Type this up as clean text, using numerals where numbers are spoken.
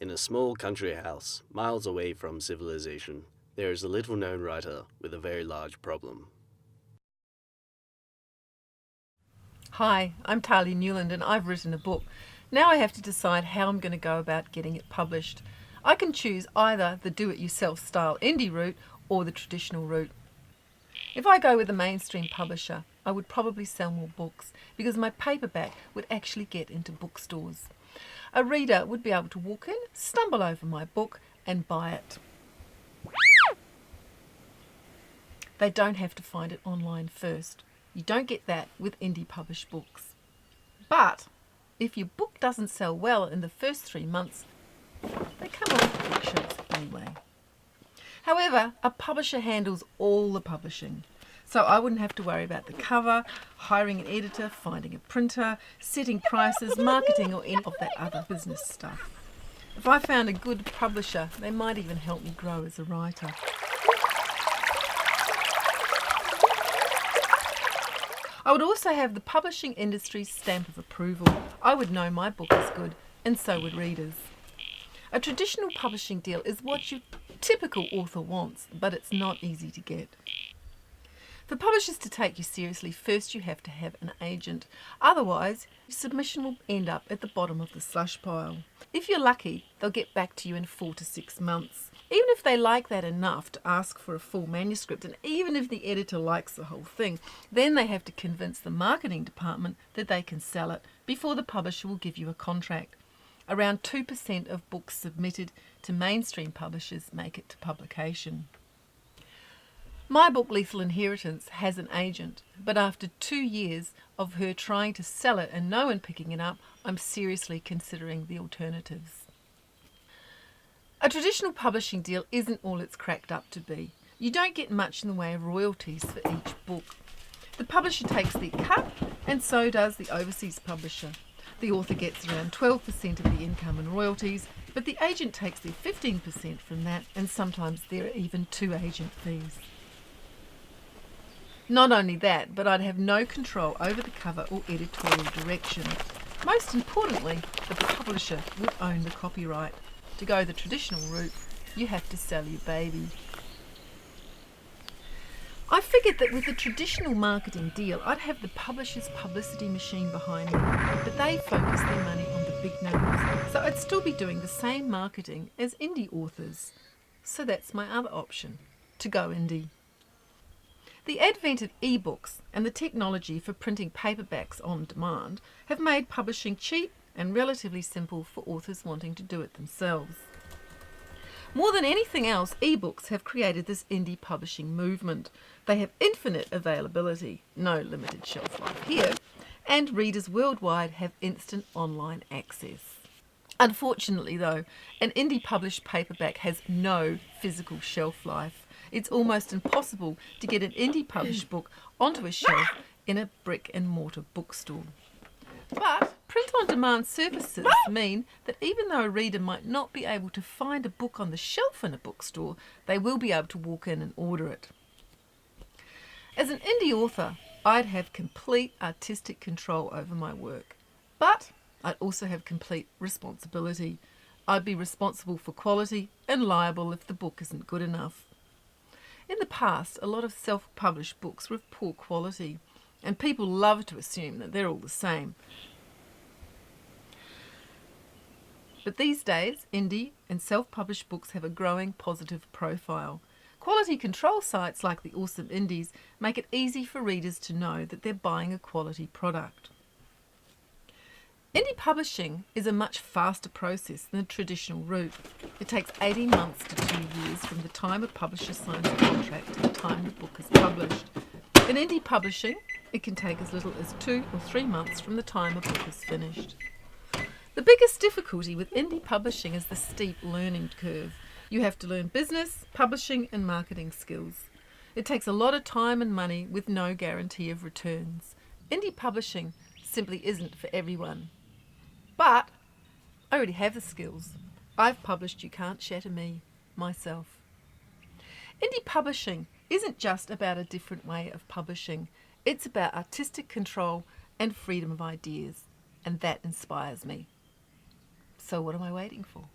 In a small country house, miles away from civilization, there is a little-known writer with a very large problem. Hi, I'm Talia Newland and I've written a book. Now I have to decide how I'm going to go about getting it published. I can choose either the do-it-yourself style indie route or the traditional route. If I go with a mainstream publisher, I would probably sell more books because my paperback would actually get into bookstores. A reader would be able to walk in, stumble over my book and buy it. They don't have to find it online first. You don't get that with indie published books. But if your book doesn't sell well in the first 3 months, they come off the bookshelves anyway. However, a publisher handles all the publishing. So I wouldn't have to worry about the cover, hiring an editor, finding a printer, setting prices, marketing or any of that other business stuff. If I found a good publisher, they might even help me grow as a writer. I would also have the publishing industry's stamp of approval. I would know my book is good, and so would readers. A traditional publishing deal is what your typical author wants, but it's not easy to get. For publishers to take you seriously, first you have to have an agent. Otherwise, your submission will end up at the bottom of the slush pile. If you're lucky, they'll get back to you in 4 to 6 months. Even if they like that enough to ask for a full manuscript, and even if the editor likes the whole thing, then they have to convince the marketing department that they can sell it before the publisher will give you a contract. Around 2% of books submitted to mainstream publishers make it to publication. My book, Lethal Inheritance, has an agent, but after 2 years of her trying to sell it and no one picking it up, I'm seriously considering the alternatives. A traditional publishing deal isn't all it's cracked up to be. You don't get much in the way of royalties for each book. The publisher takes their cut, and so does the overseas publisher. The author gets around 12% of the income in royalties, but the agent takes their 15% from that, and sometimes there are even 2 agent fees. Not only that, but I'd have no control over the cover or editorial direction. Most importantly, the publisher would own the copyright. To go the traditional route, you have to sell your baby. I figured that with a traditional marketing deal, I'd have the publisher's publicity machine behind me, but they focus their money on the big numbers, so I'd still be doing the same marketing as indie authors. So that's my other option, to go indie. The advent of ebooks and the technology for printing paperbacks on demand have made publishing cheap and relatively simple for authors wanting to do it themselves. More than anything else, ebooks have created this indie publishing movement. They have infinite availability, no limited shelf life here, and readers worldwide have instant online access. Unfortunately though, an indie published paperback has no physical shelf life. It's almost impossible to get an indie published book onto a shelf in a brick and mortar bookstore. But print-on-demand services mean that even though a reader might not be able to find a book on the shelf in a bookstore, they will be able to walk in and order it. As an indie author, I'd have complete artistic control over my work, but I'd also have complete responsibility. I'd be responsible for quality and liable if the book isn't good enough. In the past, a lot of self-published books were of poor quality, and people love to assume that they're all the same. But these days, indie and self-published books have a growing positive profile. Quality control sites like the Awesome Indies make it easy for readers to know that they're buying a quality product. Indie publishing is a much faster process than the traditional route. It takes 18 months to 2 years from the time a publisher signs a contract to the time the book is published. In indie publishing, it can take as little as 2 or 3 months from the time a book is finished. The biggest difficulty with indie publishing is the steep learning curve. You have to learn business, publishing and marketing skills. It takes a lot of time and money with no guarantee of returns. Indie publishing simply isn't for everyone. But I already have the skills. I've published You Can't Shatter Me myself. Indie publishing isn't just about a different way of publishing. It's about artistic control and freedom of ideas. And that inspires me. So what am I waiting for?